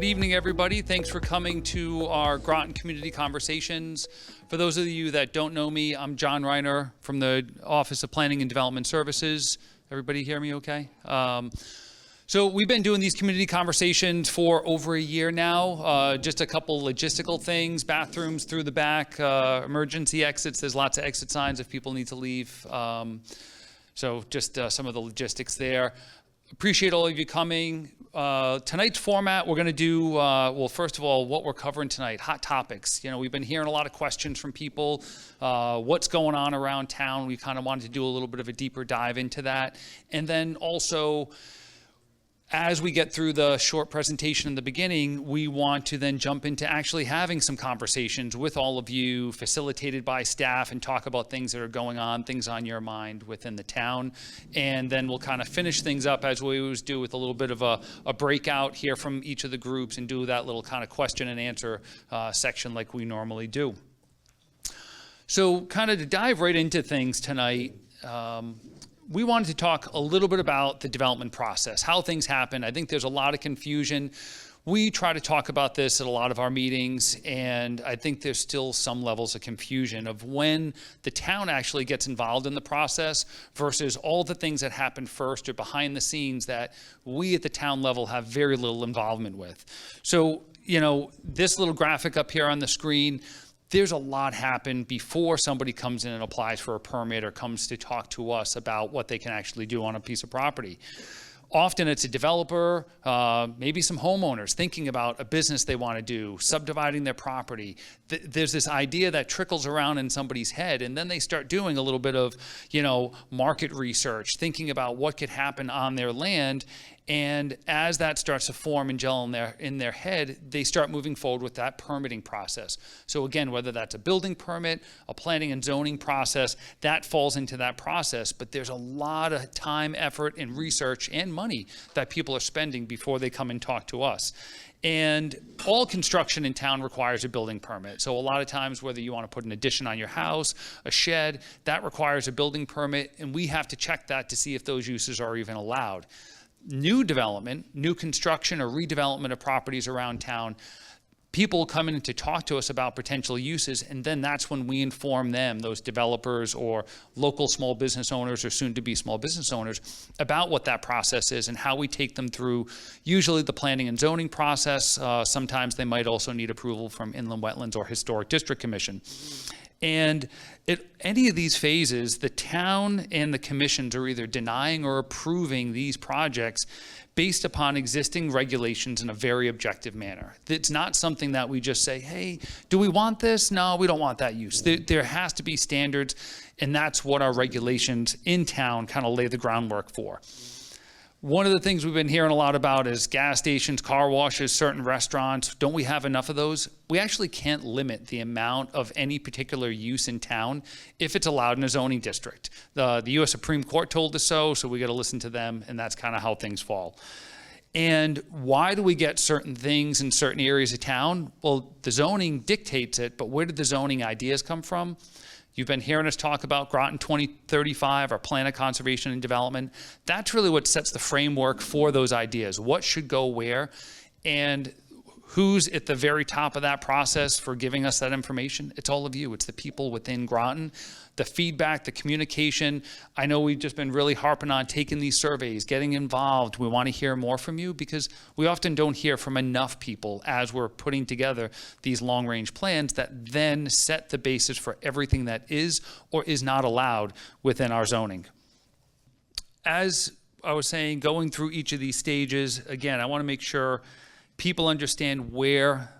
Good evening, everybody. Thanks for coming to our Groton Community Conversations. For those of you that don't know me, I'm John Reiner from the Office of Planning and Development Services. Everybody hear me okay? So we've been doing these community conversations for over a year now. Just a couple logistical things, bathrooms through the back, emergency exits. There's lots of exit signs if people need to leave. So just some of the logistics there. Appreciate all of you coming. Tonight's format, we're going to do, well, first of all, what we're covering tonight, hot topics. You know, we've been hearing a lot of questions from people, what's going on around town. We kind of wanted to do a little bit of a deeper dive into that. And then also, as we get through the short presentation in the beginning, we want to then jump into actually having some conversations with all of you, facilitated by staff, and talk about things that are going on, things on your mind within the town. And then we'll kind of finish things up as we always do with a little bit of a breakout here from each of the groups and do that little kind of question and answer section like we normally do. So kind of to dive right into things tonight, we wanted to talk a little bit about the development process, how things happen. I think there's a lot of confusion. We try to talk about this at a lot of our meetings, and I think there's still some levels of confusion of when the town actually gets involved in the process versus all the things that happen first or behind the scenes that we at the town level have very little involvement with. So, you know, this little graphic up here on the screen, there's a lot happen before somebody comes in and applies for a permit or comes to talk to us about what they can actually do on a piece of property. Often it's a developer, maybe some homeowners thinking about a business they want to do, subdividing their property. There's this idea that trickles around in somebody's head, and then they start doing a little bit of, you know, market research, thinking about what could happen on their land. And as that starts to form and gel in their head, they start moving forward with that permitting process. So again, whether that's a building permit, a planning and zoning process, that falls into that process. But there's a lot of time, effort, and research and money that people are spending before they come and talk to us. And all construction in town requires a building permit. So a lot of times, whether you want to put an addition on your house, a shed, that requires a building permit, and we have to check that to see if those uses are even allowed. New development, new construction or redevelopment of properties around town, people come in to talk to us about potential uses, and then that's when we inform them, those developers or local small business owners or soon-to-be small business owners, about what that process is and how we take them through usually the planning and zoning process. Sometimes they might also need approval from Inland Wetlands or Historic District Commission. And at any of these phases, the town and the commissions are either denying or approving these projects based upon existing regulations in a very objective manner. It's not something that we just say, hey, do we want this? No, we don't want that use. There has to be standards, and that's what our regulations in town kind of lay the groundwork for. One of the things we've been hearing a lot about is gas stations, car washes, certain restaurants. Don't we have enough of those? We actually can't limit the amount of any particular use in town if it's allowed in a zoning district. The U.S. Supreme Court told us so we got to listen to them, and that's kind of how things fall. And why do we get certain things in certain areas of town? Well, the zoning dictates it, but where did the zoning ideas come from? You've been hearing us talk about Groton 2035, our plan of conservation and development. That's really what sets the framework for those ideas. What should go where, and who's at the very top of that process for giving us that information? It's all of you. It's the people within Groton. The feedback, the communication. I know we've just been really harping on taking these surveys, getting involved. We want to hear more from you because we often don't hear from enough people as we're putting together these long-range plans that then set the basis for everything that is or is not allowed within our zoning. As I was saying, going through each of these stages, again, I want to make sure people understand where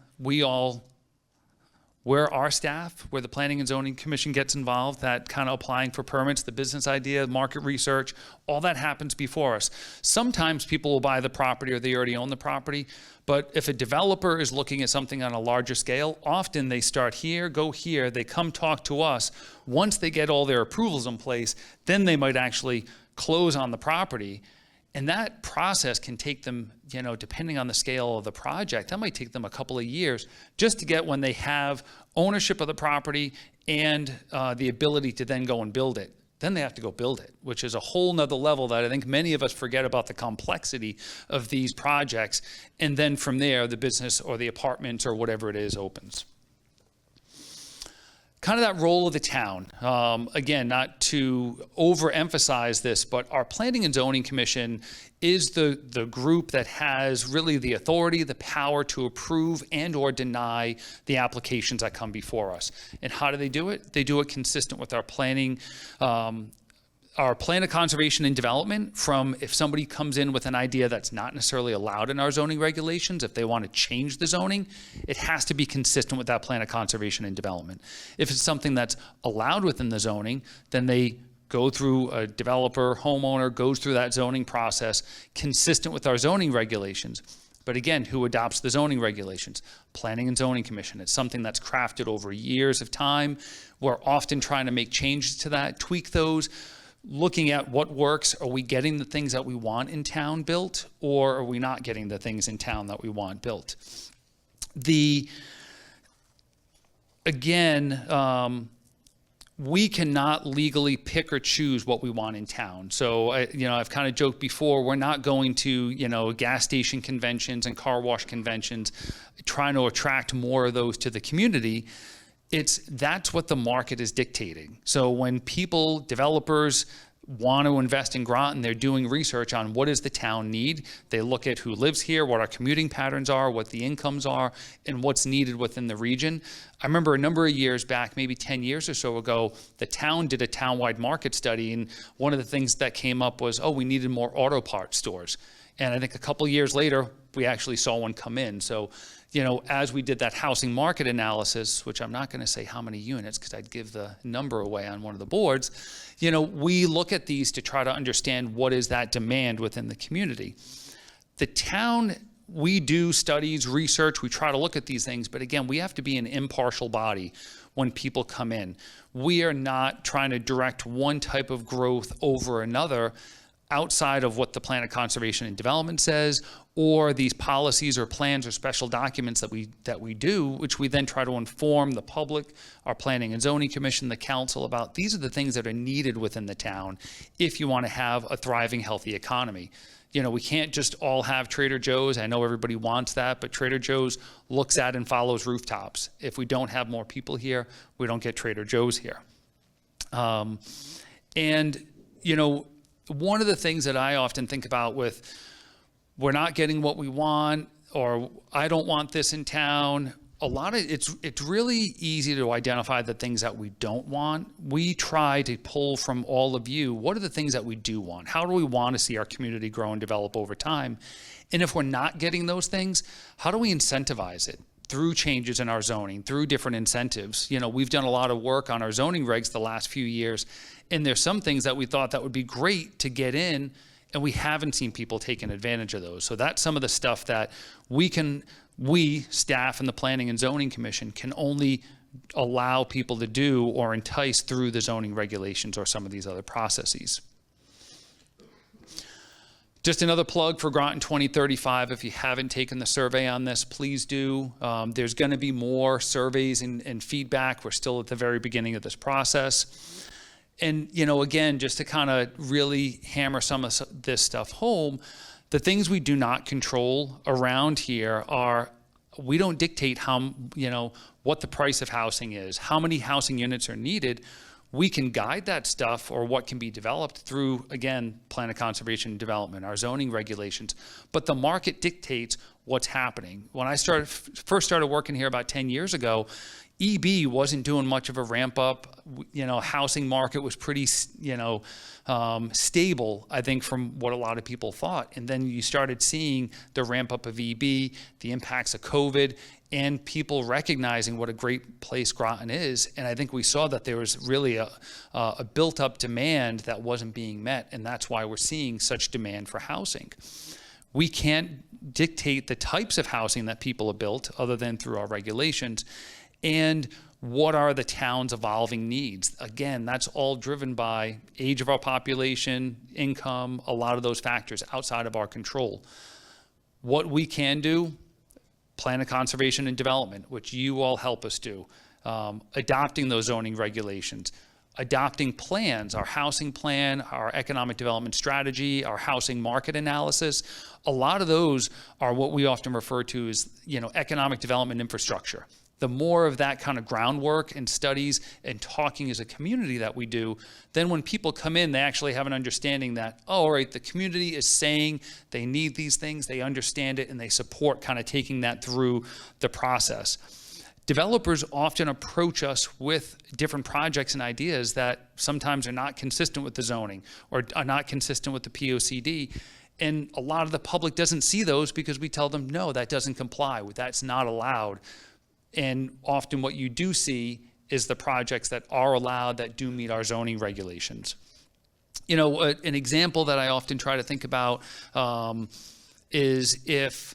our staff, where the Planning and Zoning Commission gets involved, that kind of applying for permits, the business idea, market research, all that happens before us. Sometimes people will buy the property or they already own the property, but if a developer is looking at something on a larger scale, often they start here, go here, they come talk to us. Once they get all their approvals in place, then they might actually close on the property. And that process can take them, you know, depending on the scale of the project, that might take them a couple of years just to get when they have ownership of the property and the ability to then go and build it. then they have to go build it, which is a whole nother level that I think many of us forget about the complexity of these projects. And then from there, the business or the apartment or whatever it is opens. Kind of that role of the town. Again, not to overemphasize this, but our Planning and Zoning Commission is the group that has really the authority, the power to approve and or deny the applications that come before us. And how do they do it? They do it consistent with our planning, our plan of conservation and development. From if somebody comes in with an idea that's not necessarily allowed in our zoning regulations, if they want to change the zoning, it has to be consistent with that plan of conservation and development. If it's something that's allowed within the zoning, then they go through a developer, homeowner, goes through that zoning process consistent with our zoning regulations. But again, who adopts the zoning regulations? Planning and Zoning Commission. It's something that's crafted over years of time. We're often trying to make changes to that, tweak those, looking at what works. Are we getting the things that we want in town built, or are we not getting the things in town that we want built? We cannot legally pick or choose what we want in town. So, I've kind of joked before, we're not going to, gas station conventions and car wash conventions, trying to attract more of those to the community. That's what the market is dictating. So when people, developers, want to invest in Groton, they're doing research on what does the town need. They look at who lives here, what our commuting patterns are, what the incomes are, and what's needed within the region. I remember a number of years back, maybe 10 years or so ago, the town did a townwide market study, and one of the things that came up was, we needed more auto parts stores. And I think a couple years later, we actually saw one come in. So, as we did that housing market analysis, which I'm not going to say how many units because I'd give the number away on one of the boards, we look at these to try to understand what is that demand within the community. The town, we do studies, research, we try to look at these things, but again, we have to be an impartial body when people come in. We are not trying to direct one type of growth over another outside of what the Plan of Conservation and Development says, or these policies or plans or special documents that we do, which we then try to inform the public, our Planning and Zoning Commission, the council about. These are the things that are needed within the town if you want to have a thriving, healthy economy. We can't just all have Trader Joe's. I know everybody wants that, but Trader Joe's looks at and follows rooftops. If we don't have more people here, we don't get Trader Joe's here. One of the things that I often think about with we're not getting what we want, or I don't want this in town, it's really easy to identify the things that we don't want. We try to pull from all of you, what are the things that we do want? How do we want to see our community grow and develop over time? And if we're not getting those things, how do we incentivize it? Through changes in our zoning, through different incentives. We've done a lot of work on our zoning regs the last few years, and there's some things that we thought that would be great to get in, and we haven't seen people taking advantage of those. So that's some of the stuff that we, staff and the Planning and Zoning Commission, can only allow people to do or entice through the zoning regulations or some of these other processes. Just another plug for Groton 2035. If you haven't taken the survey on this, please do. There's going to be more surveys and feedback. We're still at the very beginning of this process. And, again, just to kind of really hammer some of this stuff home, the things we do not control around here are, we don't dictate what the price of housing is, how many housing units are needed. We can guide that stuff or what can be developed through, again, Plan of Conservation and Development, our zoning regulations. But the market dictates what's happening. When I first started working here about 10 years ago, EB wasn't doing much of a ramp up. Housing market was pretty, stable, I think, from what a lot of people thought. And then you started seeing the ramp up of EB, the impacts of COVID, and people recognizing what a great place Groton is. And I think we saw that there was really a built up demand that wasn't being met. And that's why we're seeing such demand for housing. We can't dictate the types of housing that people have built other than through our regulations. And what are the town's evolving needs? Again, that's all driven by age of our population, income, a lot of those factors outside of our control. What we can do, Plan of Conservation and Development, which you all help us do, adopting those zoning regulations, adopting plans, our housing plan, our economic development strategy, our housing market analysis. A lot of those are what we often refer to as, economic development infrastructure. The more of that kind of groundwork and studies and talking as a community that we do, then when people come in, they actually have an understanding that, oh, all right, the community is saying they need these things, they understand it, and they support kind of taking that through the process. Developers often approach us with different projects and ideas that sometimes are not consistent with the zoning or are not consistent with the POCD. And a lot of the public doesn't see those because we tell them, no, that doesn't comply, that's not allowed. And often what you do see is the projects that are allowed that do meet our zoning regulations. An example that I often try to think about is if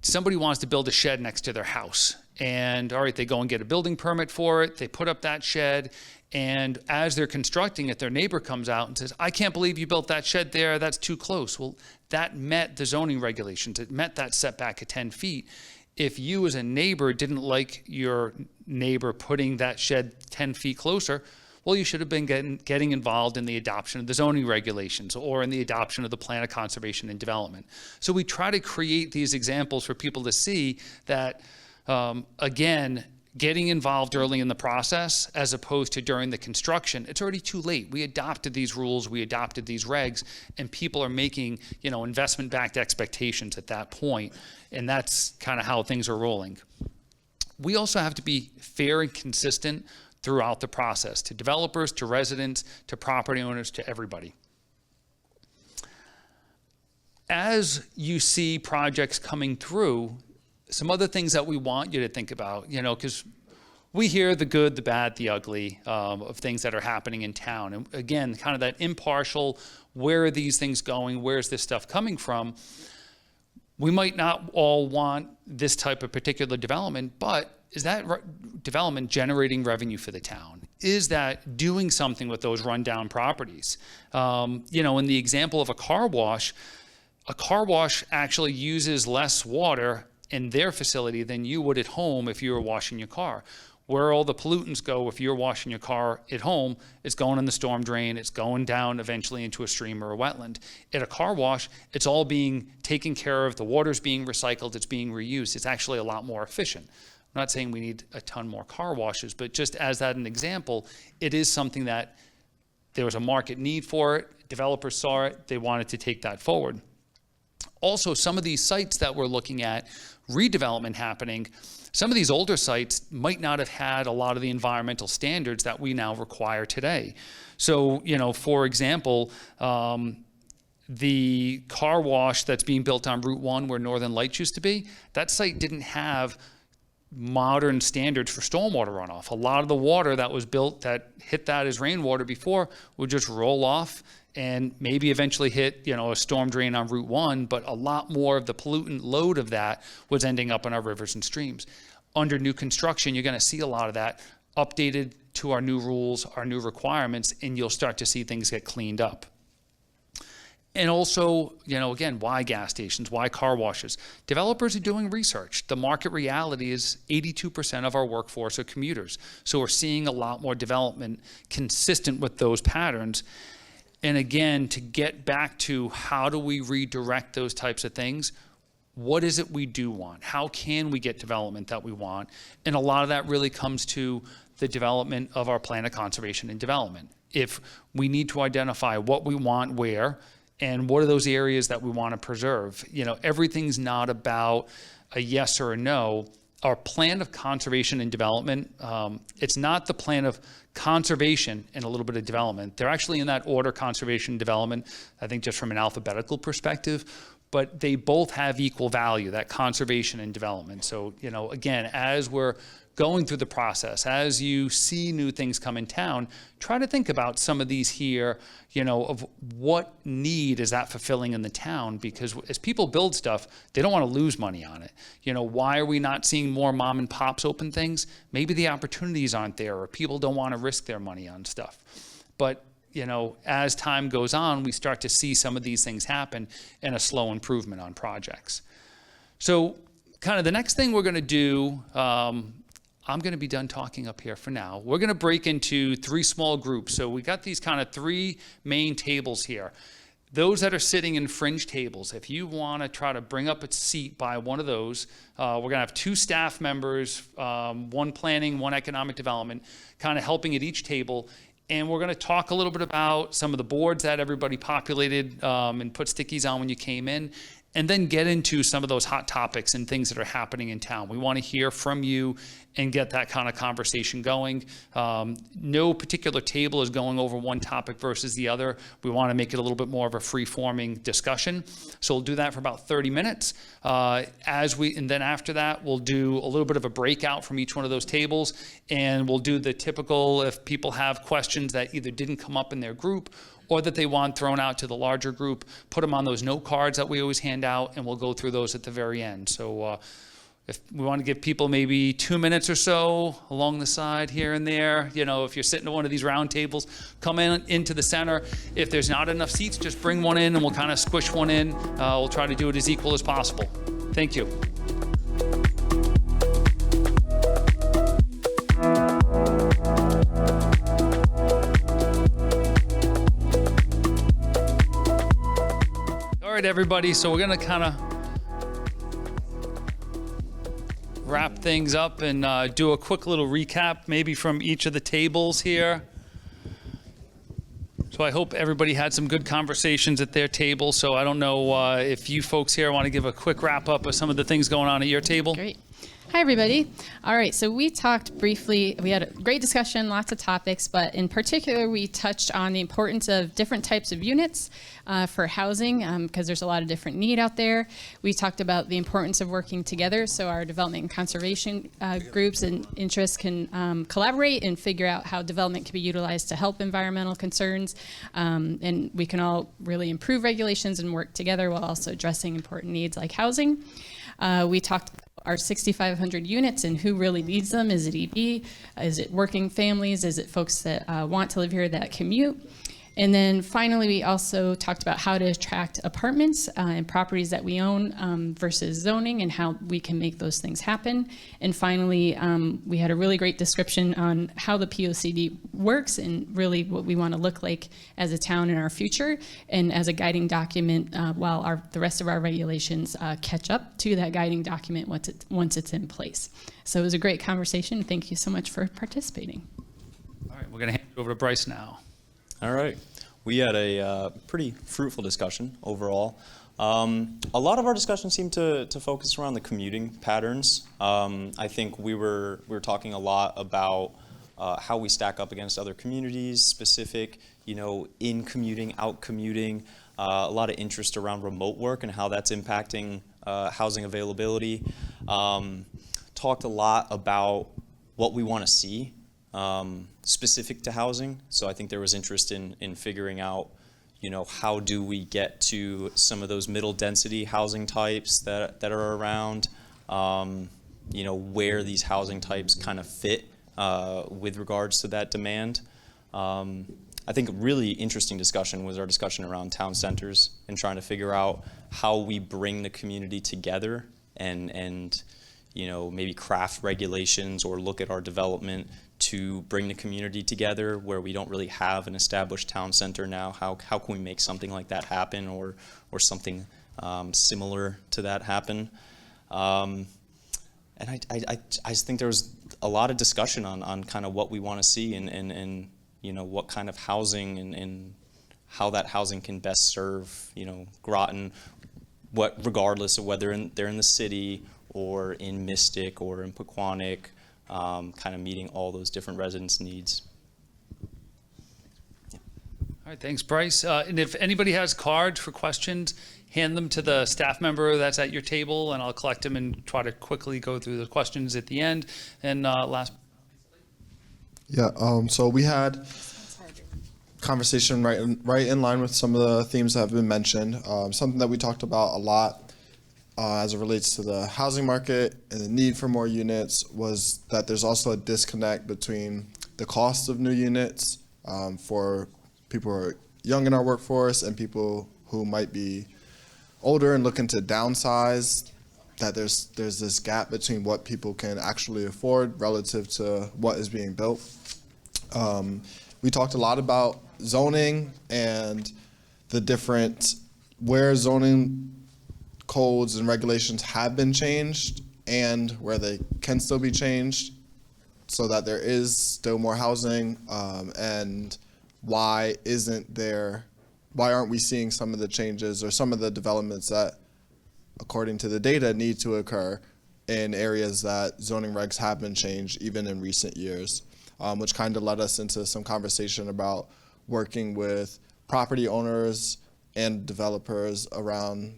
somebody wants to build a shed next to their house. And all right, they go and get a building permit for it. They put up that shed. And as they're constructing it, their neighbor comes out and says, I can't believe you built that shed there. That's too close. Well, that met the zoning regulations. It met that setback of 10 feet. If you as a neighbor didn't like your neighbor putting that shed 10 feet closer, well, you should have been getting involved in the adoption of the zoning regulations or in the adoption of the plan of conservation and development. So we try to create these examples for people to see that, again, getting involved early in the process as opposed to during the construction, it's already too late. We adopted these rules, we adopted these regs, and people are making, investment-backed expectations at that point. And that's kind of how things are rolling. We also have to be fair and consistent throughout the process, to developers, to residents, to property owners, to everybody. As you see projects coming through, some other things that we want you to think about, because we hear the good, the bad, the ugly of things that are happening in town. And again, kind of that impartial, where are these things going? Where's this stuff coming from? We might not all want this type of particular development, but is that development generating revenue for the town? Is that doing something with those rundown properties? In the example of a car wash actually uses less water in their facility than you would at home if you were washing your car. Where all the pollutants go if you're washing your car at home, it's going in the storm drain, it's going down eventually into a stream or a wetland. At a car wash, it's all being taken care of, the water's being recycled, it's being reused. It's actually a lot more efficient. I'm not saying we need a ton more car washes, but just as that an example, it is something that there was a market need for it, developers saw it, they wanted to take that forward. Also, some of these sites that we're looking at, redevelopment happening, some of these older sites might not have had a lot of the environmental standards that we now require today. So, for example, the car wash that's being built on Route 1 where Northern Lights used to be, that site didn't have modern standards for stormwater runoff. A lot of the water that was built that hit that as rainwater before would just roll off and maybe eventually hit, a storm drain on Route 1, but a lot more of the pollutant load of that was ending up in our rivers and streams. Under new construction, you're going to see a lot of that updated to our new rules, our new requirements, and you'll start to see things get cleaned up. And also, again, why gas stations? Why car washes? Developers are doing research. The market reality is 82% of our workforce are commuters. So we're seeing a lot more development consistent with those patterns. And again, to get back to how do we redirect those types of things? What is it we do want? How can we get development that we want? And a lot of that really comes to the development of our plan of conservation and development. If we need to identify what we want where, and what are those areas that we want to preserve? Everything's not about a yes or a no. Our plan of conservation and development, it's not the plan of conservation and a little bit of development. They're actually in that order, conservation and development, I think just from an alphabetical perspective, but they both have equal value, that conservation and development. So, again, as we're going through the process, as you see new things come in town, try to think about some of these here, of what need is that fulfilling in the town? Because as people build stuff, they don't want to lose money on it. Why are we not seeing more mom and pops open things? Maybe the opportunities aren't there, or people don't want to risk their money on stuff. But as time goes on, we start to see some of these things happen and a slow improvement on projects. So kind of the next thing we're going to do, I'm going to be done talking up here for now. We're going to break into 3 small groups. So we got these kind of 3 main tables here. Those that are sitting in fringe tables, if you want to try to bring up a seat by one of those, we're going to have 2 staff members, 1 planning, 1 economic development, kind of helping at each table. And we're going to talk a little bit about some of the boards that everybody populated and put stickies on when you came in, and then get into some of those hot topics and things that are happening in town. We want to hear from you and get that kind of conversation going. No particular table is going over one topic versus the other. We want to make it a little bit more of a free-forming discussion. So we'll do that for about 30 minutes. And then after that, we'll do a little bit of a breakout from each one of those tables, and we'll do the typical, if people have questions that either didn't come up in their group or that they want thrown out to the larger group, put them on those note cards that we always hand out, and we'll go through those at the very end. So if we want to give people maybe 2 minutes or so along the side here and there, if you're sitting at one of these round tables, come into the center. If there's not enough seats, just bring one in and we'll kind of squish one in. We'll try to do it as equal as possible. Thank you. All right, everybody, so we're going to kind of wrap things up and do a quick little recap, maybe from each of the tables here. So I hope everybody had some good conversations at their table. So I don't know if you folks here want to give a quick wrap up of some of the things going on at your table. Great. Hi, everybody. All right, so we talked briefly, we had a great discussion, lots of topics, but in particular, we touched on the importance of different types of units for housing, because there's a lot of different need out there. We talked about the importance of working together, so our development and conservation groups and interests can collaborate and figure out how development can be utilized to help environmental concerns, and we can all really improve regulations and work together while also addressing important needs like housing. We talked our 6,500 units and who really needs them. Is it EB? Is it working families? Is it folks that want to live here that commute? And then finally, we also talked about how to attract apartments and properties that we own versus zoning and how we can make those things happen. And finally, we had a really great description on how the POCD works and really what we want to look like as a town in our future and as a guiding document while the rest of our regulations catch up to that guiding document once it's in place. So it was a great conversation. Thank you so much for participating. All right, we're going to hand it over to Bryce now. All right. We had a pretty fruitful discussion overall. A lot of our discussion seemed to focus around the commuting patterns. I think we were talking a lot about how we stack up against other communities, specific, in commuting, out commuting, a lot of interest around remote work and how that's impacting housing availability. Talked a lot about what we want to see specific to housing. So I think there was interest in figuring out, how do we get to some of those middle density housing types that are around, where these housing types kind of fit with regards to that demand. I think a really interesting discussion was our discussion around town centers and trying to figure out how we bring the community together and maybe craft regulations or look at our development to bring the community together where we don't really have an established town center now. How can we make something like that happen or something similar to that happen? And I just think there was a lot of discussion on kind of what we want to see and what kind of housing and how that housing can best serve Groton, regardless of whether they're in the city or in Mystic or in Pequannock. Kind of meeting all those different residents' needs. Yeah. All right, thanks, Bryce. And if anybody has cards for questions, hand them to the staff member that's at your table, and I'll collect them and try to quickly go through the questions at the end. And last. Yeah. So we had conversation right in line with some of the themes that have been mentioned. Something that we talked about a lot. As it relates to the housing market and the need for more units was that there's also a disconnect between the cost of new units for people who are young in our workforce and people who might be older and looking to downsize that there's this gap between what people can actually afford relative to what is being built. We talked a lot about zoning and the different where zoning codes and regulations have been changed and where they can still be changed so that there is still more housing, and why aren't we seeing some of the changes or some of the developments that, according to the data, need to occur in areas that zoning regs have been changed even in recent years, which kind of led us into some conversation about working with property owners and developers around,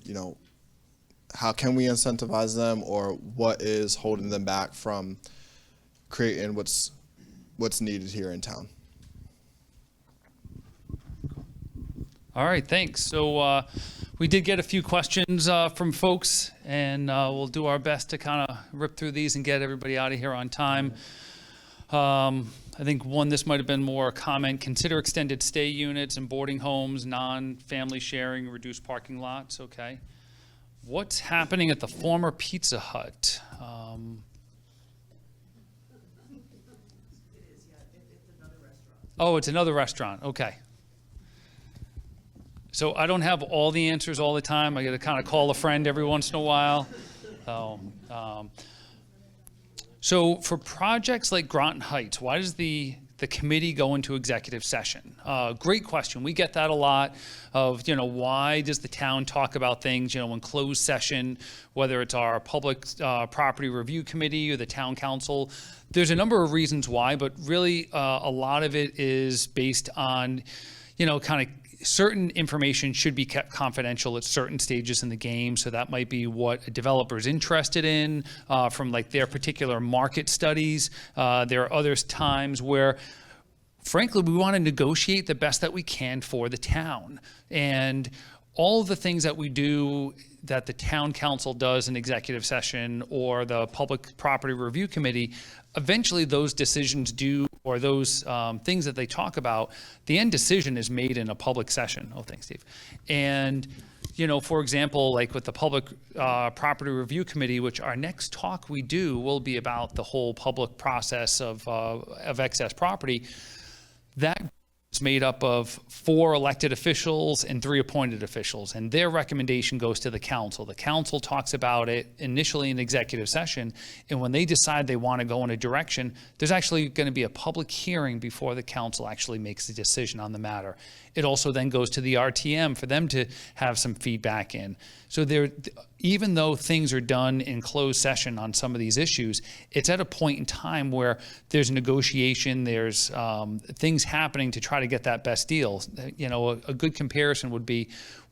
how can we incentivize them, or what is holding them back from creating what's needed here in town. All right, thanks. So we did get a few questions from folks, and we'll do our best to kind of rip through these and get everybody out of here on time. I think this might have been more a comment. Consider extended stay units and boarding homes, non-family sharing, reduced parking lots. Okay. What's happening at the former Pizza Hut? Oh, it's another restaurant. Okay. So I don't have all the answers all the time. I got to kind of call a friend every once in a while. So for projects like Groton Heights, why does the committee go into executive session? Great question. We get that a lot of, why does the town talk about things, in closed session, whether it's our public property review committee or the town council. There's a number of reasons why, but really a lot of it is based on, kind of certain information should be kept confidential at certain stages in the game. So that might be what a developer is interested in from like their particular market studies. There are other times where, frankly, we want to negotiate the best that we can for the town. And all of the things that we do that the town council does in executive session or the public property review committee, eventually those decisions or those things that they talk about, the end decision is made in a public session. Oh, thanks, Steve. And, for example, like with the public property review committee, which our next talk we do will be about the whole public process of excess property. That is made up of 4 elected officials and 3 appointed officials, and their recommendation goes to the council. The council talks about it initially in executive session, and when they decide they want to go in a direction, there's actually going to be a public hearing before the council actually makes a decision on the matter. It also then goes to the RTM for them to have some feedback in. So even though things are done in closed session on some of these issues, it's at a point in time where there's negotiation, there's things happening to try to get that best deal. A good comparison would be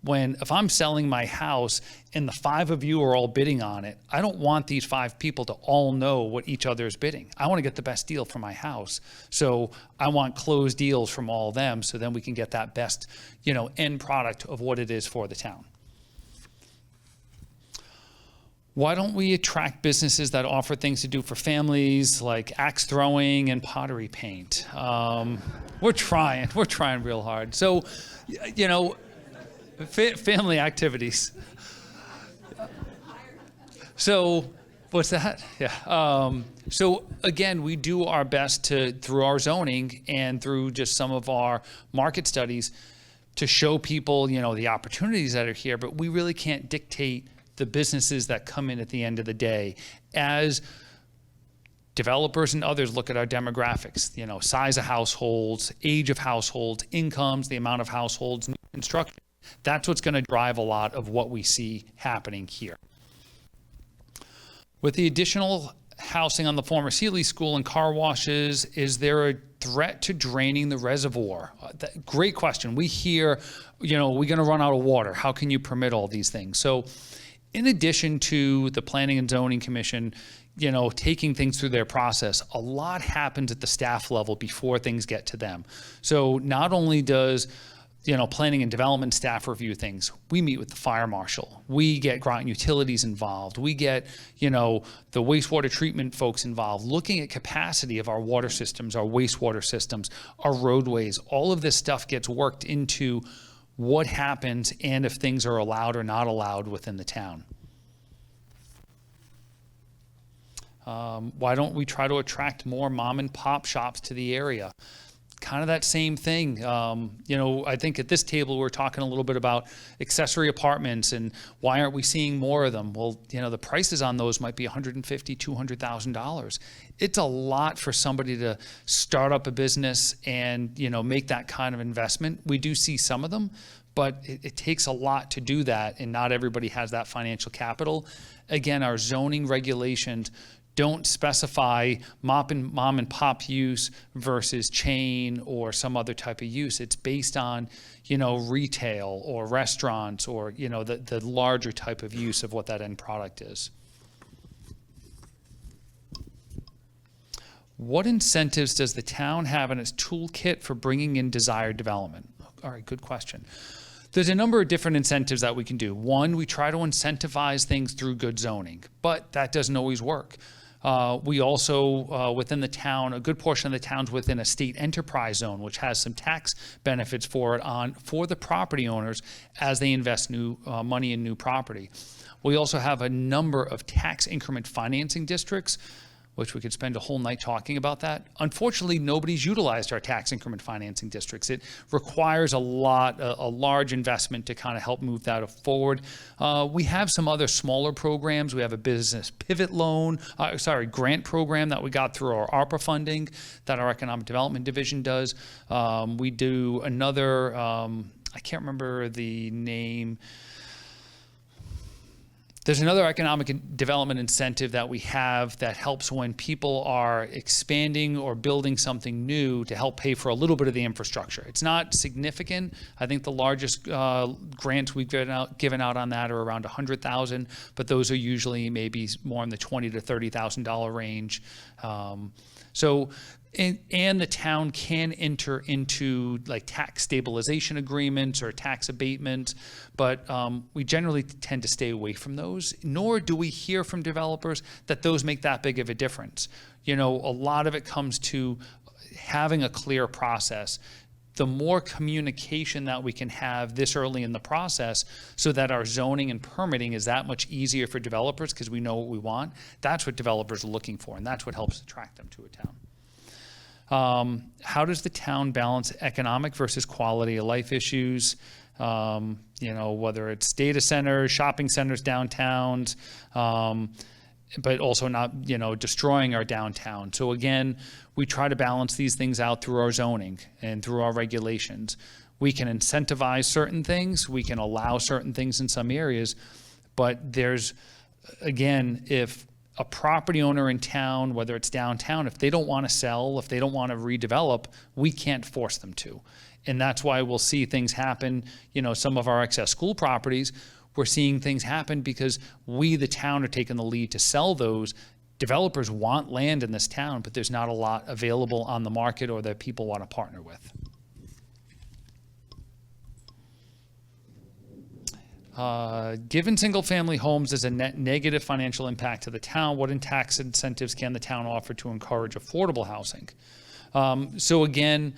if I'm selling my house and the 5 of you are all bidding on it, I don't want these 5 people to all know what each other is bidding. I want to get the best deal for my house. So I want closed deals from all of them so then we can get that best, end product of what it is for the town. Why don't we attract businesses that offer things to do for families like axe throwing and pottery paint? We're trying real hard. So, family activities. So, what's that? Yeah. So again, we do our best through our zoning and through just some of our market studies to show people, the opportunities that are here, but we really can't dictate the businesses that come in at the end of the day. As developers and others look at our demographics, size of households, age of households, incomes, the amount of households, new construction, that's what's going to drive a lot of what we see happening here. With the additional housing on the former Sealy School and car washes, is there a threat to draining the reservoir? Great question. We hear, we're going to run out of water. How can you permit all these things? So in addition to the Planning and Zoning Commission, taking things through their process, a lot happens at the staff level before things get to them. So not only does planning and development staff review things, we meet with the fire marshal, we get Groton Utilities involved, we get the wastewater treatment folks involved, looking at capacity of our water systems, our wastewater systems, our roadways. All of this stuff gets worked into what happens and if things are allowed or not allowed within the town. Why don't we try to attract more mom and pop shops to the area? Kind of that same thing. I think at this table we're talking a little bit about accessory apartments and why aren't we seeing more of them? Well, the prices on those might be $150,000, $200,000. It's a lot for somebody to start up a business and make that kind of investment. We do see some of them, but it takes a lot to do that, and not everybody has that financial capital. Again, our zoning regulations don't specify mom and pop use versus chain or some other type of use. It's based on, retail or restaurants or, the larger type of use of what that end product is. What incentives does the town have in its toolkit for bringing in desired development? All right, good question. There's a number of different incentives that we can do. One, we try to incentivize things through good zoning, but that doesn't always work. We also, within the town, a good portion of the town's within a state enterprise zone, which has some tax benefits for the property owners as they invest new money in new property. We also have a number of tax increment financing districts, which we could spend a whole night talking about that. Unfortunately, nobody's utilized our tax increment financing districts. It requires a large investment to kind of help move that forward. We have some other smaller programs. We have a business pivot grant program that we got through our ARPA funding that our economic development division does. We do another, I can't remember the name. There's another economic development incentive that we have that helps when people are expanding or building something new to help pay for a little bit of the infrastructure. It's not significant. I think the largest grants we've given out on that are around $100,000, but those are usually maybe more in the $20,000 to $30,000 range. And the town can enter into like tax stabilization agreements or tax abatement, but we generally tend to stay away from those, nor do we hear from developers that those make that big of a difference. A lot of it comes to having a clear process. The more communication that we can have this early in the process so that our zoning and permitting is that much easier for developers because we know what we want, that's what developers are looking for, and that's what helps attract them to a town. How does the town balance economic versus quality of life issues? Whether it's data centers, shopping centers, downtowns, but also not, destroying our downtown. So again, we try to balance these things out through our zoning and through our regulations. We can incentivize certain things. We can allow certain things in some areas, but there's, again, if a property owner in town, whether it's downtown, if they don't want to sell, if they don't want to redevelop, we can't force them to. And that's why we'll see things happen, some of our excess school properties, we're seeing things happen because we, the town, are taking the lead to sell those. Developers want land in this town, but there's not a lot available on the market or that people want to partner with. Given single-family homes as a net negative financial impact to the town, what tax incentives can the town offer to encourage affordable housing? So again,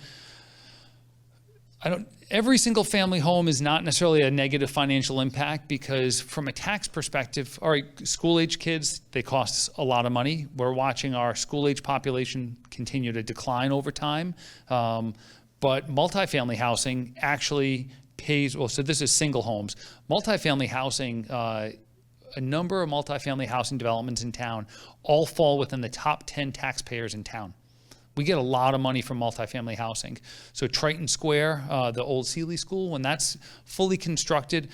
every single-family home is not necessarily a negative financial impact because from a tax perspective, all right, school-age kids, they cost a lot of money. We're watching our school-age population continue to decline over time, but multifamily housing actually pays, so this is single homes. Multifamily housing, a number of multifamily housing developments in town all fall within the top 10 taxpayers in town. We get a lot of money from multifamily housing. So Triton Square, the old Sealy School, when that's fully constructed,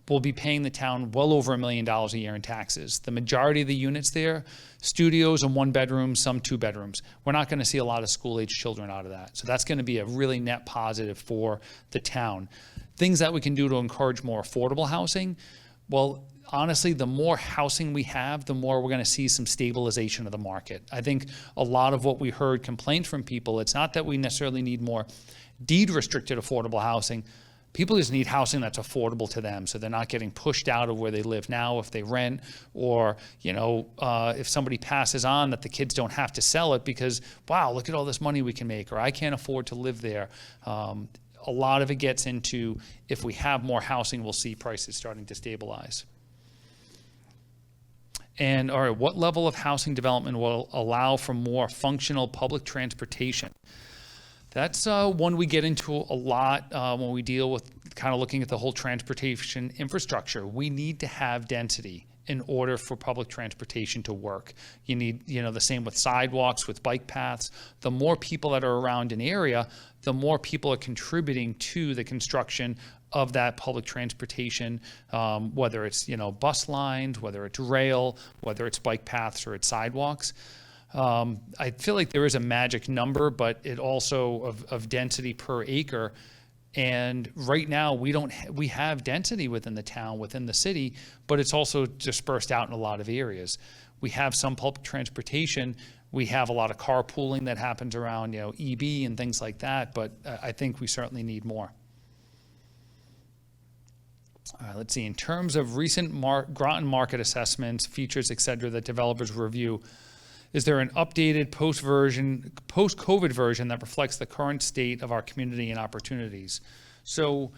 we'll be paying the town well over $1 million a year in taxes. The majority of the units there, studios and 1 bedroom, some 2 bedrooms. We're not going to see a lot of school-age children out of that. So that's going to be a really net positive for the town. Things that we can do to encourage more affordable housing. Well, honestly, the more housing we have, the more we're going to see some stabilization of the market. I think a lot of what we heard complaints from people, it's not that we necessarily need more deed-restricted affordable housing. People just need housing that's affordable to them, so they're not getting pushed out of where they live now if they rent, or if somebody passes on, that the kids don't have to sell it because, wow, look at all this money we can make, or I can't afford to live there. A lot of it gets into, if we have more housing, we'll see prices starting to stabilize. And all right, what level of housing development will allow for more functional public transportation? That's one we get into a lot when we deal with kind of looking at the whole transportation infrastructure. We need to have density in order for public transportation to work. You need, the same with sidewalks, with bike paths. The more people that are around an area, the more people are contributing to the construction of that public transportation, whether it's, bus lines, whether it's rail, whether it's bike paths or it's sidewalks. I feel like there is a magic number, but it also of density per acre. And right now we have density within the town, within the city, but it's also dispersed out in a lot of areas. We have some public transportation. We have a lot of carpooling that happens around, EB and things like that, but I think we certainly need more. All right, let's see. In terms of recent Groton market assessments, features, et cetera, that developers review, is there an updated post-COVID version that reflects the current state of our community and opportunities? So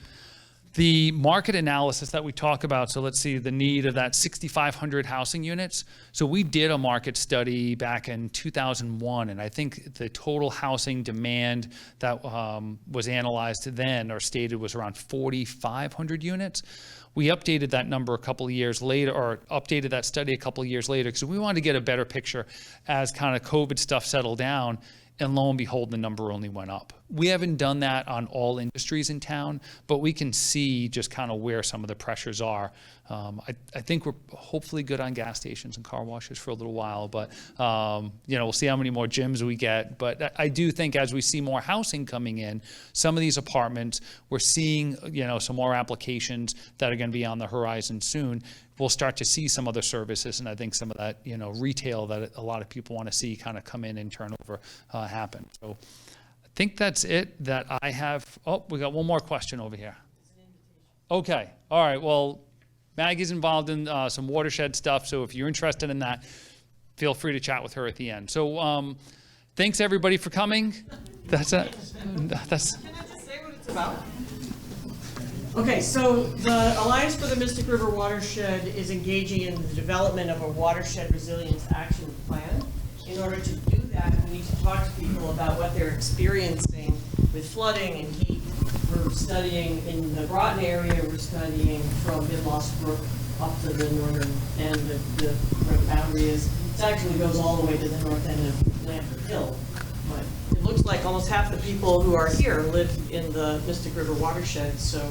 the market analysis that we talk about, so let's see the need of that 6,500 housing units. So we did a market study back in 2001, and I think the total housing demand that was analyzed then or stated was around 4,500 units. We updated that number a couple of years later, or updated that study a couple of years later, because we wanted to get a better picture as kind of COVID stuff settled down, and lo and behold, the number only went up. We haven't done that on all industries in town, but we can see just kind of where some of the pressures are. I think we're hopefully good on gas stations and car washes for a little while, but we'll see how many more gyms we get. But I do think as we see more housing coming in, some of these apartments, we're seeing some more applications that are going to be on the horizon soon. We'll start to see some other services, and I think some of that retail that a lot of people want to see kind of come in and turnover happen. So I think that's it that I have. Oh, we got one more question over here. Okay. All right. Well, Maggie's involved in some watershed stuff, so if you're interested in that, feel free to chat with her at the end. So thanks everybody for coming. That's it. Can I just say what it's about? Okay, so the Alliance for the Mystic River Watershed is engaging in the development of a watershed resilience action plan. In order to do that, we need to talk to people about what they're experiencing with flooding and heat. We're studying in the Groton area, we're studying from Mid-Lost Brook up to the northern end of where the boundary is. It actually goes all the way to the north end of Lambert Hill. But it looks like almost half the people who are here live in the Mystic River Watershed, so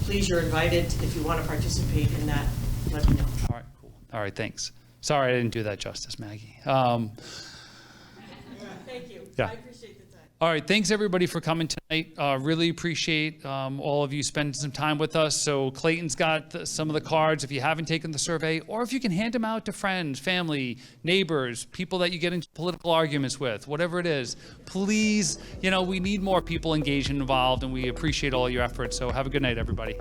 please, you're invited. If you want to participate in that, let me know. All right, cool. All right, thanks. Sorry I didn't do that justice, Maggie. Thank you. Yeah. I appreciate the time. All right, thanks everybody for coming tonight. Really appreciate all of you spending some time with us. So Clayton's got some of the cards if you haven't taken the survey, or if you can hand them out to friends, family, neighbors, people that you get into political arguments with, whatever it is. Please, we need more people engaged and involved, and we appreciate all your efforts. So have a good night, everybody.